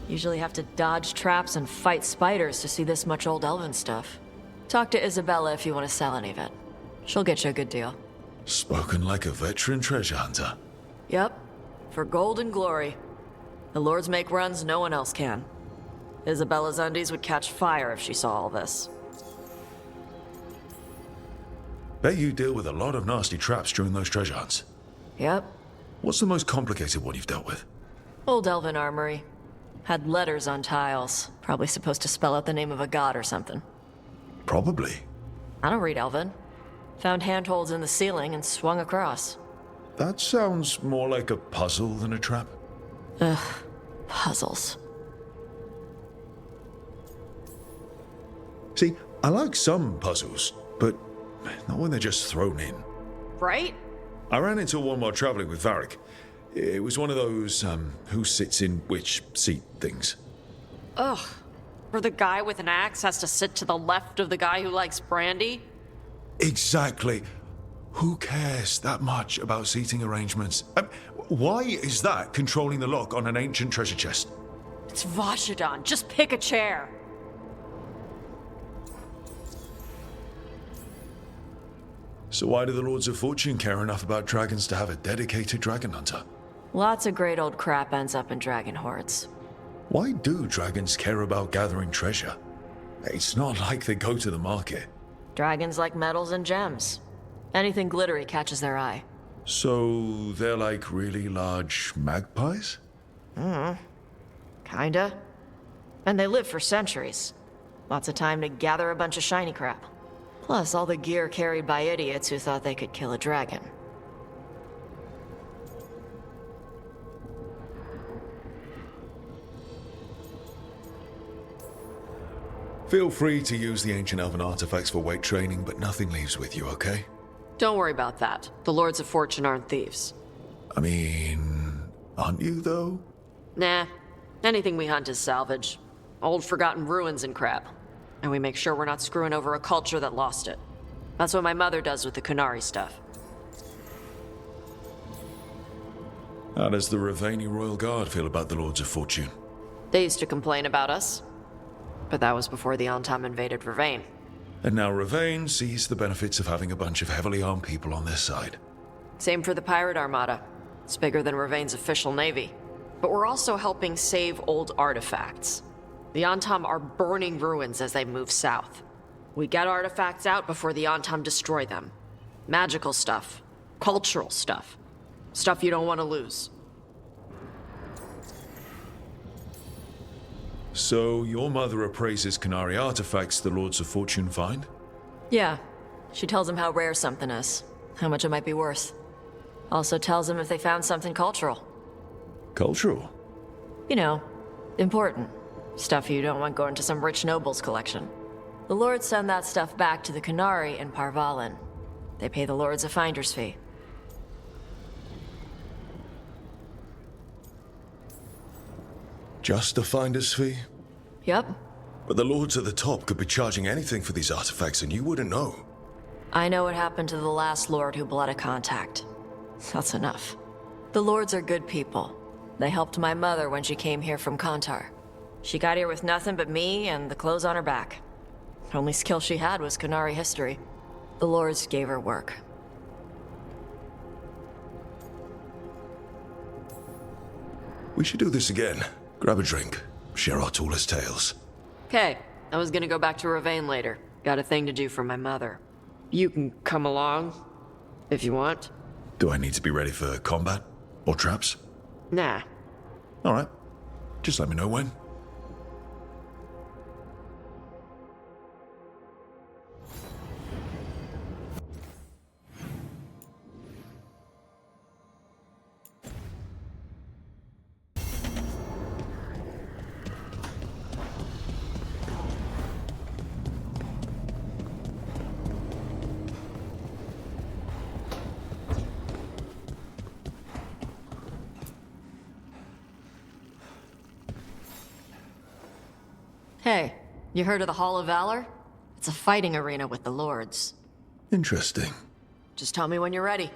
Usually have to dodge traps and fight spiders to see this much old elven stuff. Talk to Isabella if you want to sell any of it. She'll get you a good deal. Spoken like a veteran treasure hunter. Yep. For gold and glory. The lords make runs no one else can. Isabella's undies would catch fire if she saw all this. Bet you deal with a lot of nasty traps during those treasure hunts. Yep. What's the most complicated one you've dealt with? Old elven armory. Had letters on tiles. Probably supposed to spell out the name of a god or something. Probably. I don't read elven. Found handholds in the ceiling and swung across. That sounds more like a puzzle than a trap. Ugh. Puzzles. See, I like some puzzles, but not when they're just thrown in. Right? I ran into one while traveling with Varric. It was one of those, who sits in which seat things. Ugh. Where the guy with an axe has to sit to the left of the guy who likes brandy? Exactly. Who cares that much about seating arrangements? Why is that controlling the lock on an ancient treasure chest? It's Vashidon. Just pick a chair. So why do the Lords of Fortune care enough about dragons to have a dedicated dragon hunter? Lots of great old crap ends up in dragon hordes. Why do dragons care about gathering treasure? It's not like they go to the market. Dragons like metals and gems. Anything glittery catches their eye. So they're like really large magpies? Kinda. And they live for centuries. Lots of time to gather a bunch of shiny crap. Plus all the gear carried by idiots who thought they could kill a dragon. Feel free to use the ancient elven artifacts for weight training, but nothing leaves with you, okay? Don't worry about that. The Lords of Fortune aren't thieves. I mean, aren't you though? Nah. Anything we hunt is salvage. Old forgotten ruins and crap. And we make sure we're not screwing over a culture that lost it. That's what my mother does with the Kunari stuff. How does the Ravani Royal Guard feel about the Lords of Fortune? They used to complain about us. But that was before the Antam invaded Ravane. And now Ravane sees the benefits of having a bunch of heavily armed people on their side. Same for the Pirate Armada. It's bigger than Ravane's official navy. But we're also helping save old artifacts. The Antam are burning ruins as they move south. We get artifacts out before the Antam destroy them. Magical stuff. Cultural stuff. Stuff you don't want to lose. So your mother appraises Kunari artifacts the Lords of Fortune find? Yeah. She tells them how rare something is. How much it might be worth. Also tells them if they found something cultural. Cultural? You know, important. Stuff you don't want going to some rich noble's collection. The lords send that stuff back to the Kunari in Parvalin. They pay the lords a finder's fee. Just a finder's fee? Yep. But the lords at the top could be charging anything for these artifacts and you wouldn't know. I know what happened to the last lord who bled a contact. That's enough. The lords are good people. They helped my mother when she came here from Kantar. She got here with nothing but me and the clothes on her back. Only skill she had was Kunari history. The lords gave her work. We should do this again. Grab a drink. Share our tallest tales. Okay, I was gonna go back to Ravane later. Got a thing to do for my mother. You can come along, if you want. Do I need to be ready for combat? Or traps? Nah. Alright. Just let me know when. Hey, you heard of the Hall of Valor? It's a fighting arena with the lords. Interesting. Just tell me when you're ready.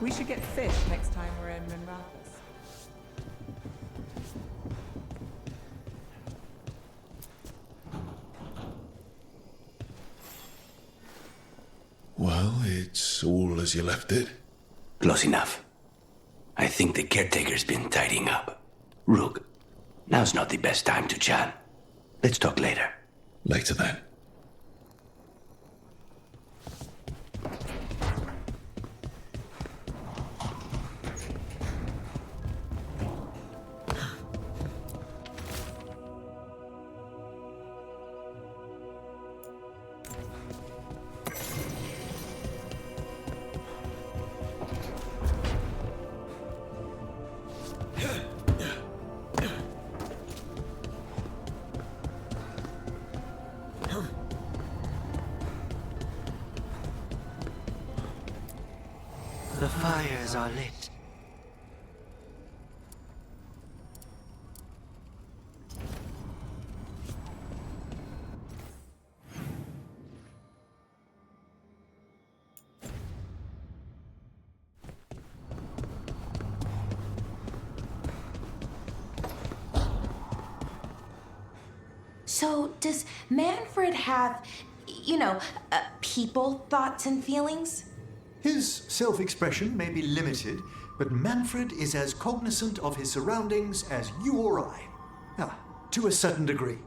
We should get fish next time we're in Minrathous. Well, it's all as you left it. Close enough. I think the caretaker's been tidying up. Rook, now's not the best time to chat. Let's talk later. Later then. The fires are lit. So, does Manfred have, people thoughts and feelings? His self-expression may be limited, but Manfred is as cognizant of his surroundings as you or I. To a certain degree.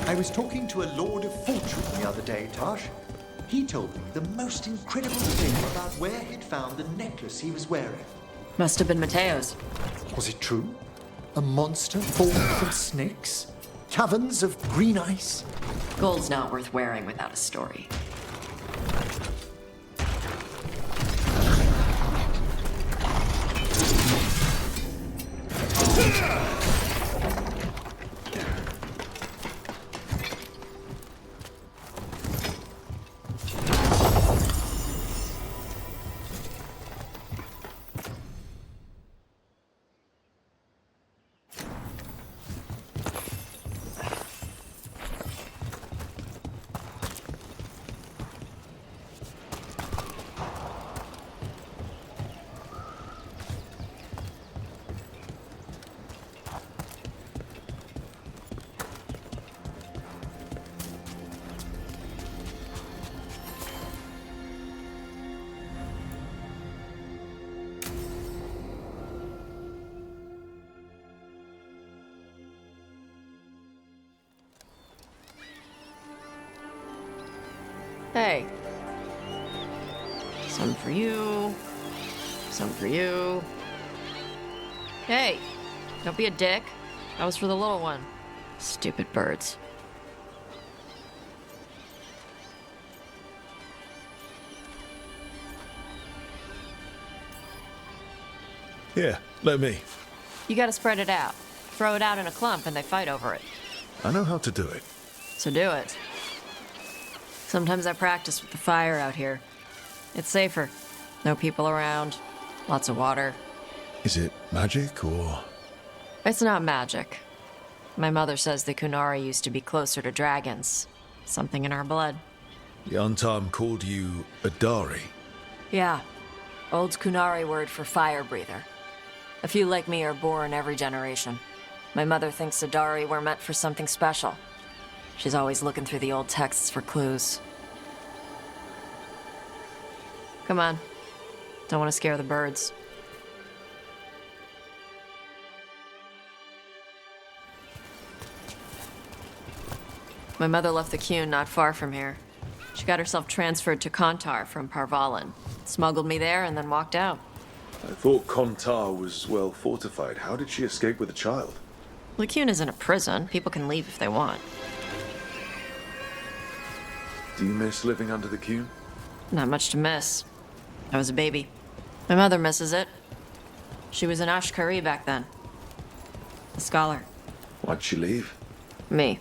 I was talking to a Lord of Fortune the other day, Tosh. He told me the most incredible thing about where he'd found the necklace he was wearing. Must have been Mateo's. Was it true? A monster formed from snakes? Caverns of green ice? Gold's not worth wearing without a story. Hey. Some for you. Some for you. Hey, don't be a dick. That was for the little one. Stupid birds. Here, let me. You gotta spread it out. Throw it out in a clump and they fight over it. I know how to do it. So do it. Sometimes I practice with the fire out here. It's safer. No people around. Lots of water. Is it magic or... It's not magic. My mother says the Kunari used to be closer to dragons. Something in our blood. The Untarm called you a Dari? Yeah. Old Kunari word for fire breather. A few like me are born every generation. My mother thinks Adari were meant for something special. She's always looking through the old texts for clues. Come on. Don't want to scare the birds. My mother left the Qun not far from here. She got herself transferred to Kontar from Parvalan. Smuggled me there and then walked out. I thought Kontar was well fortified. How did she escape with a child? The Qun isn't a prison. People can leave if they want. Do you miss living under the Qun? Not much to miss. I was a baby. My mother misses it. She was an Ashkari back then. A scholar. Why'd she leave? Me.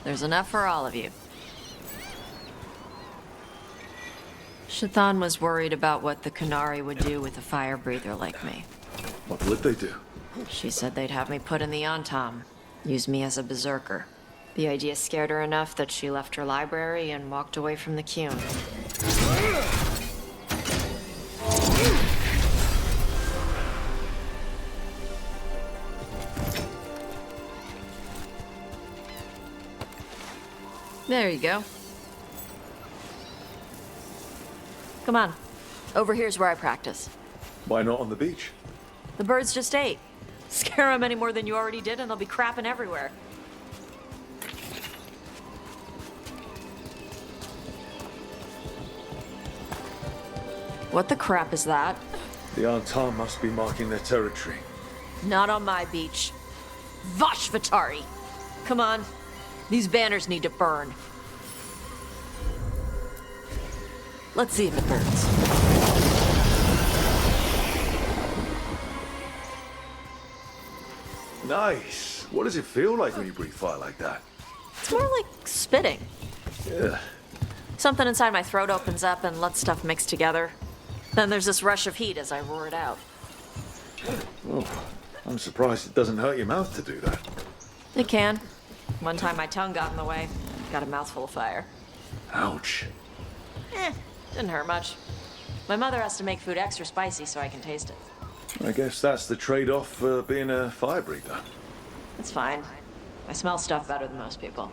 There's enough for all of you. Shathan was worried about what the Kunari would do with a fire breather like me. What would they do? She said they'd have me put in the Antam, use me as a berserker. The idea scared her enough that she left her library and walked away from the Qun. There you go. Come on. Over here's where I practice. Why not on the beach? The birds just ate. Scare them any more than you already did and they'll be crapping everywhere. What the crap is that? The Antar must be marking their territory. Not on my beach. Vosh Vatari! Come on. These banners need to burn. Let's see if it burns. Nice. What does it feel like when you breathe fire like that? It's more like spitting. Yeah. Something inside my throat opens up and lets stuff mix together. Then there's this rush of heat as I roar it out. Oh, I'm surprised it doesn't hurt your mouth to do that. It can. One time my tongue got in the way. Got a mouthful of fire. Ouch. Didn't hurt much. My mother has to make food extra spicy so I can taste it. I guess that's the trade-off for being a fire breather. It's fine. I smell stuff better than most people.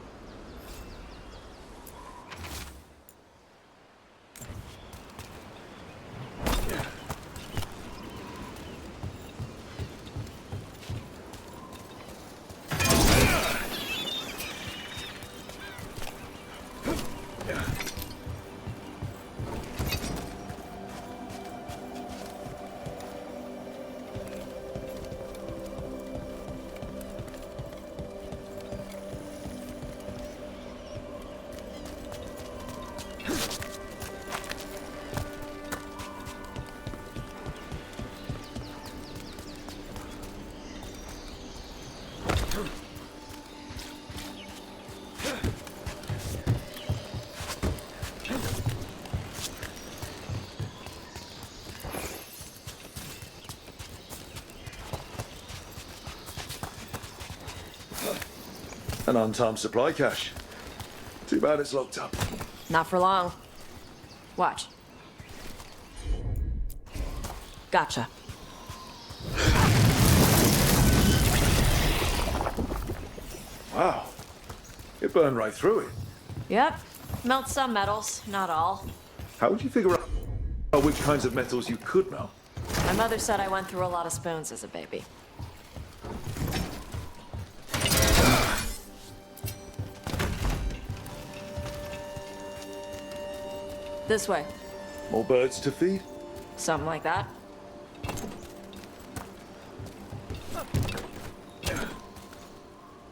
An untimed supply cache. Too bad it's locked up. Not for long. Watch. Gotcha. Wow. It burned right through it. Yep. Melt some metals, not all. How would you figure out which kinds of metals you could melt? My mother said I went through a lot of spoons as a baby. This way. More birds to feed? Something like that.